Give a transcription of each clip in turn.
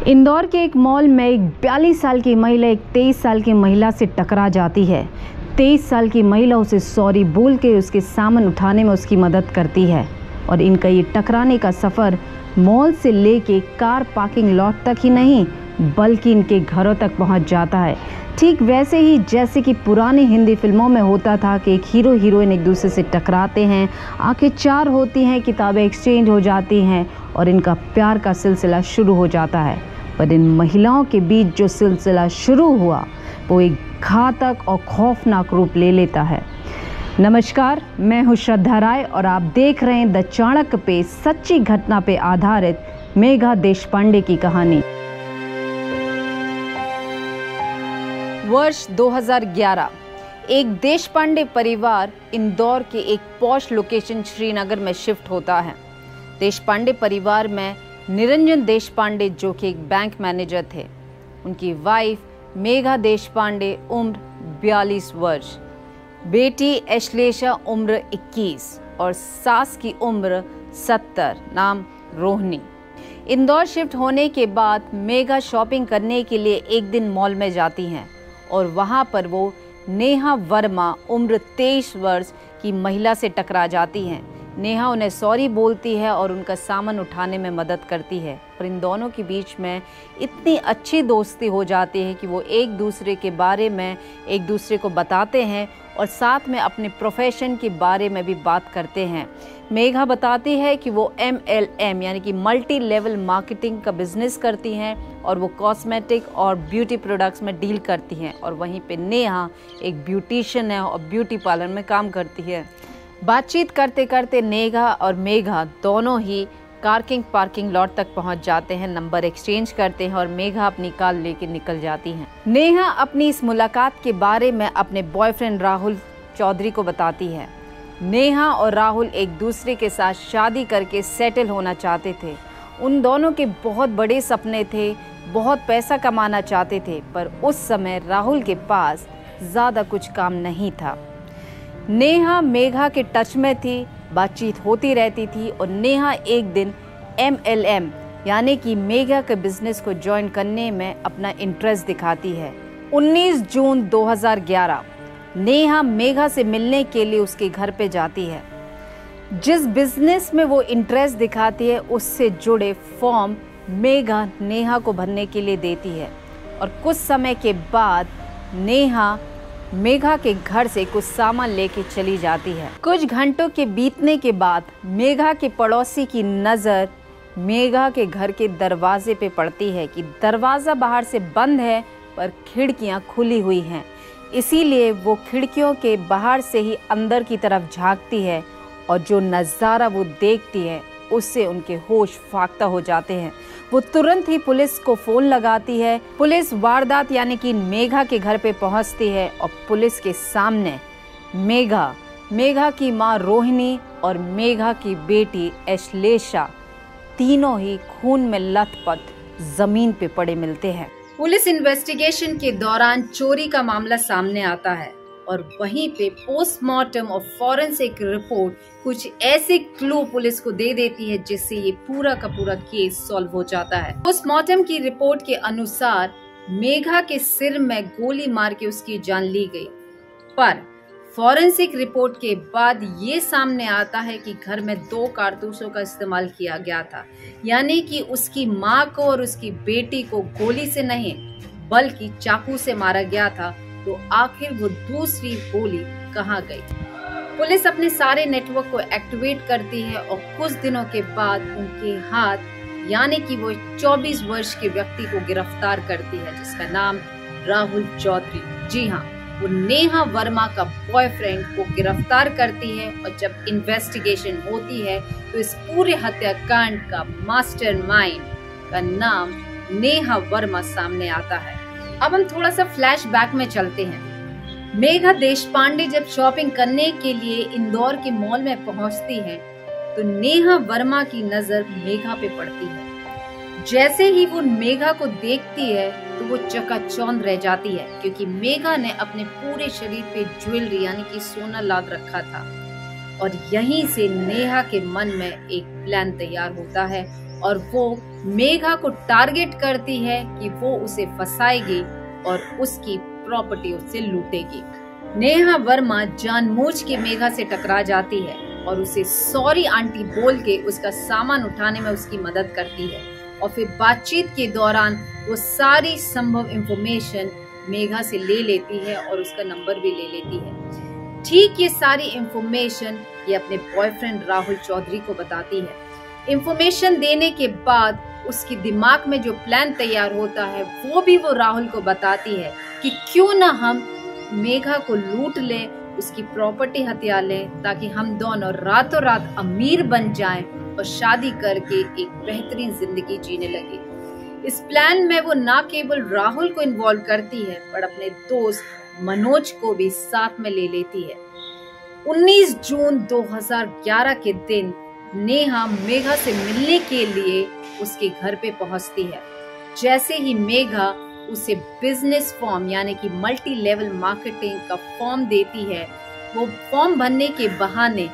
इंदौर के एक मॉल में एक 42 साल की महिला एक 23 साल की महिला से टकरा जाती है। 23 साल की महिला उसे सॉरी बोल के उसके सामान उठाने में उसकी मदद करती है और इनका ये टकराने का सफ़र मॉल से लेके कार पार्किंग लॉट तक ही नहीं बल्कि इनके घरों तक पहुंच जाता है। ठीक वैसे ही जैसे कि पुरानी हिंदी फिल्मों में होता था कि एक हीरो हीरोइन एक दूसरे से टकराते हैं, आंखें चार होती हैं, किताबें एक्सचेंज हो जाती हैं और इनका प्यार का सिलसिला शुरू हो जाता है। पर इन महिलाओं के बीच जो सिलसिला शुरू हुआ वो एक घातक और खौफनाक रूप ले लेता है। नमस्कार, मैं हूं श्रद्धा राय और आप देख रहे हैं द चाणक्य पे सच्ची घटना पे आधारित मेघा देशपांडे की कहानी। वर्ष 2011 एक देशपांडे परिवार इंदौर के एक पॉश लोकेशन श्रीनगर में शिफ्ट होता है। देशपांडे परिवार में निरंजन देशपांडे जो कि एक बैंक मैनेजर थे, उनकी वाइफ मेघा देशपांडे उम्र 42 वर्ष, बेटी ऐश्लेषा उम्र 21 और सास की उम्र 70, नाम रोहिणी। इंदौर शिफ्ट होने के बाद मेघा शॉपिंग करने के लिए एक दिन मॉल में जाती हैं और वहां पर वो नेहा वर्मा उम्र 23 वर्ष की महिला से टकरा जाती हैं। नेहा उन्हें सॉरी बोलती है और उनका सामान उठाने में मदद करती है, पर इन दोनों के बीच में इतनी अच्छी दोस्ती हो जाती है कि वो एक दूसरे के बारे में एक दूसरे को बताते हैं और साथ में अपने प्रोफेशन के बारे में भी बात करते हैं। मेघा बताती है कि वो MLM यानी कि मल्टी लेवल मार्केटिंग का बिजनेस करती हैं और वो कॉस्मेटिक और ब्यूटी प्रोडक्ट्स में डील करती हैं, और वहीं पे नेहा एक ब्यूटिशियन है और ब्यूटी पार्लर में काम करती है। बातचीत करते करते नेहा और मेघा दोनों ही पार्किंग लॉट तक पहुंच जाते हैं, नंबर एक्सचेंज करते हैं और मेघा अपनी कार लेके निकल जाती हैं। नेहा अपनी इस मुलाकात के बारे में अपने बॉयफ्रेंड राहुल चौधरी को बताती है। नेहा और राहुल एक दूसरे के साथ शादी करके सेटल होना चाहते थे। उन दोनों के बहुत बड़े सपने थे, बहुत पैसा कमाना चाहते थे, पर उस समय राहुल के पास ज़्यादा कुछ काम नहीं था। नेहा मेघा के टच में थी, बातचीत होती रहती थी और नेहा एक दिन MLM यानी कि मेघा के बिजनेस को ज्वाइन करने में अपना इंटरेस्ट दिखाती है। 19 जून 2011 नेहा मेघा से मिलने के लिए उसके घर पे जाती है। जिस बिजनेस में वो इंटरेस्ट दिखाती है उससे जुड़े फॉर्म मेघा नेहा को भरने के लिए देती है और कुछ समय के बाद नेहा मेघा के घर से कुछ सामान लेके चली जाती है। कुछ घंटों के बीतने के बाद मेघा के पड़ोसी की नज़र मेघा के घर के दरवाजे पे पड़ती है कि दरवाज़ा बाहर से बंद है पर खिड़कियां खुली हुई हैं, इसीलिए वो खिड़कियों के बाहर से ही अंदर की तरफ झांकती है और जो नज़ारा वो देखती है उससे उनके होश फाख्ता हो जाते हैं। वो तुरंत ही पुलिस को फ़ोन लगाती है। पुलिस वारदात यानी कि मेघा के घर पे पहुंचती है और पुलिस के सामने मेघा की मां रोहिणी और मेघा की बेटी ऐश्लेषा तीनों ही खून में लथपथ जमीन पे पड़े मिलते हैं। पुलिस इन्वेस्टिगेशन के दौरान चोरी का मामला सामने आता है और वहीं पे पोस्टमार्टम और फॉरेंसिक रिपोर्ट कुछ ऐसे क्लू पुलिस को दे देती है जिससे ये पूरा का पूरा केस सॉल्व हो जाता है। पोस्टमार्टम की रिपोर्ट के अनुसार मेघा के सिर में गोली मार के उसकी जान ली गई, पर फॉरेंसिक रिपोर्ट के बाद ये सामने आता है कि घर में 2 कारतूसों का इस्तेमाल किया गया था, यानी कि उसकी माँ को और उसकी बेटी को गोली से नहीं बल्कि चाकू से मारा गया था। तो आखिर वो दूसरी गोली कहाँ गई? पुलिस अपने सारे नेटवर्क को एक्टिवेट करती है और कुछ दिनों के बाद उनके हाथ यानी कि वो 24 वर्ष के व्यक्ति को गिरफ्तार करती है जिसका नाम राहुल चौधरी, जी हाँ, वो नेहा वर्मा का बॉयफ्रेंड को गिरफ्तार करती है। और जब इन्वेस्टिगेशन होती है तो इस पूरे हत्याकांड का मास्टरमाइंड का नाम नेहा वर्मा सामने आता है। अब हम थोड़ा सा फ्लैशबैक में चलते हैं। मेघा देशपांडे जब शॉपिंग करने के लिए इंदौर के मॉल में पहुंचती है तो नेहा वर्मा की नजर मेघा पे पड़ती है। जैसे ही वो मेघा को देखती है तो वो चकाचौंध रह जाती है क्योंकि मेघा ने अपने पूरे शरीर पे ज्वेलरी यानी कि सोना लाद रखा था और यहीं से नेहा के मन में एक प्लान तैयार होता है और वो मेघा को टारगेट करती है कि वो उसे फंसाएगी और उसकी प्रॉपर्टी उससे लूटेगी। नेहा वर्मा जानबूझ के मेघा से टकरा जाती है और उसे सॉरी आंटी बोल के उसका सामान उठाने में उसकी मदद करती है और फिर बातचीत के दौरान वो सारी संभव इंफॉर्मेशन मेघा से ले लेती है और उसका नंबर भी ले लेती है। ठीक ये सारी इंफॉर्मेशन ये अपने बॉयफ्रेंड राहुल चौधरी को बताती है। इंफॉर्मेशन देने के बाद उसके दिमाग में जो प्लान तैयार होता है वो भी वो राहुल को बताती है कि क्यों ना हम मेघा को लूट लें, उसकी प्रॉपर्टी हथिया लें ताकि हम दोनों रातों रात अमीर बन जाएं और शादी करके एक बेहतरीन जिंदगी जीने लगे। इस प्लान में वो न केवल राहुल को इन्वॉल्व करती है पर अपने दोस्त मनोज को भी साथ में ले लेती है। 19 जून 2011 के दिन नेहा मेघा से मिलने के लिए उसके घर पे पहुंचती है। जैसे ही मेघा उसे बिजनेस फॉर्म यानी कि मल्टी लेवल मार्केटिंग का फॉर्म देती है, वो फॉर्म भरने के बहाने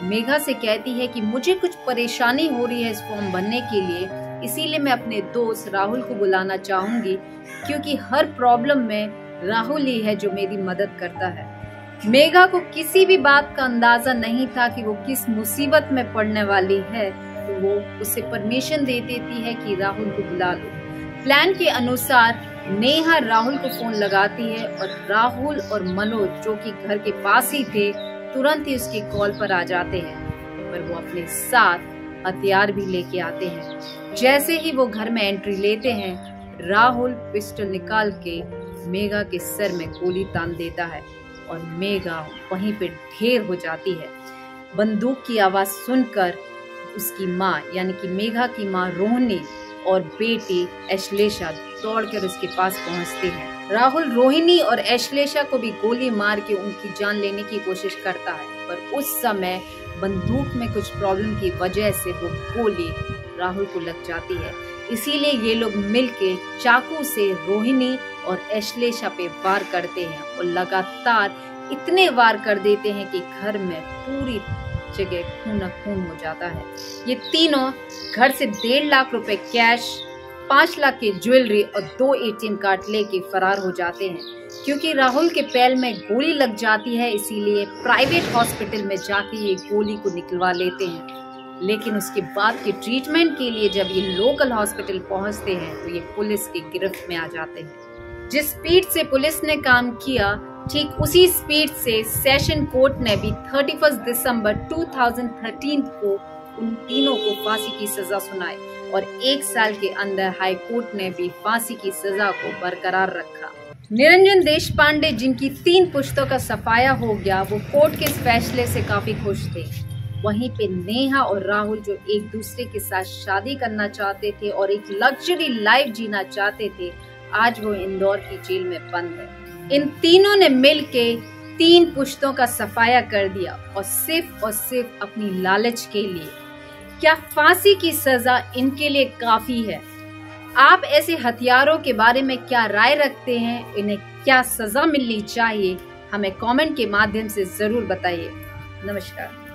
मेघा से कहती है कि मुझे कुछ परेशानी हो रही है इस फॉर्म भरने के लिए, इसीलिए मैं अपने दोस्त राहुल को बुलाना चाहूंगी क्योंकि हर प्रॉब्लम में राहुल ही है जो मेरी मदद करता है। मेघा को किसी भी बात का अंदाजा नहीं था कि वो किस मुसीबत में पड़ने वाली है, तो वो उसे परमिशन दे देती है कि राहुल को बुला लो। प्लान के अनुसार नेहा राहुल को फोन लगाती है और राहुल और मनोज जो कि घर के पास ही थे तुरंत ही उसकी कॉल पर आ जाते हैं, पर वो अपने साथ हथियार भी लेके आते हैं। जैसे ही वो घर में एंट्री लेते हैं, राहुल पिस्टल निकाल के मेघा के सर में गोली तान देता है और मेघा वहीं पे ढेर हो जाती है। बंदूक की आवाज सुनकर उसकी माँ यानी कि मेघा की माँ रोहिणी और बेटी ऐश्लेषा दौड़कर उसके पास पहुंचते हैं। राहुल रोहिणी और ऐश्लेषा को भी गोली मार के उनकी जान लेने की कोशिश करता है, पर उस समय बंदूक में कुछ प्रॉब्लम की वजह से वो गोली राहुल को लग जाती है। इसीलिए ये लोग मिलके चाकू से रोहिणी और ऐश्लेषा पे वार करते हैं और लगातार इतने वार कर देते हैं कि घर में पूरी जगह खून खून हो जाता है। ये तीनों घर से 1.5 लाख रुपए कैश, 5 लाख की ज्वेलरी और 2 ATM कार्ड लेके फरार हो जाते हैं। क्योंकि राहुल के पैर में गोली लग जाती है, इसीलिए प्राइवेट हॉस्पिटल में जाके ये गोली को निकलवा लेते हैं। लेकिन उसके बाद के ट्रीटमेंट के लिए जब ये लोकल हॉस्पिटल पहुंचते हैं तो ये पुलिस की गिरफ्त में आ जाते हैं। जिस स्पीड से पुलिस ने काम किया, ठीक उसी स्पीड से सेशन कोर्ट ने भी 31 दिसंबर 2013 को उन तीनों को फांसी की सजा सुनाई और 1 साल के अंदर हाई कोर्ट ने भी फांसी की सजा को बरकरार रखा। निरंजन देशपांडे, जिनकी 3 पुश्तों का सफाया हो गया, वो कोर्ट के इस फैसले से काफी खुश थे। वहीं पे नेहा और राहुल जो एक दूसरे के साथ शादी करना चाहते थे और एक लग्जरी लाइफ जीना चाहते थे, आज वो इंदौर की जेल में बंद है। इन तीनों ने मिलके 3 पुश्तों का सफाया कर दिया और सिर्फ अपनी लालच के लिए। क्या फांसी की सजा इनके लिए काफी है? आप ऐसे हथियारों के बारे में क्या राय रखते हैं? इन्हें क्या सजा मिलनी चाहिए? हमें कमेंट के माध्यम से जरूर बताइए। नमस्कार।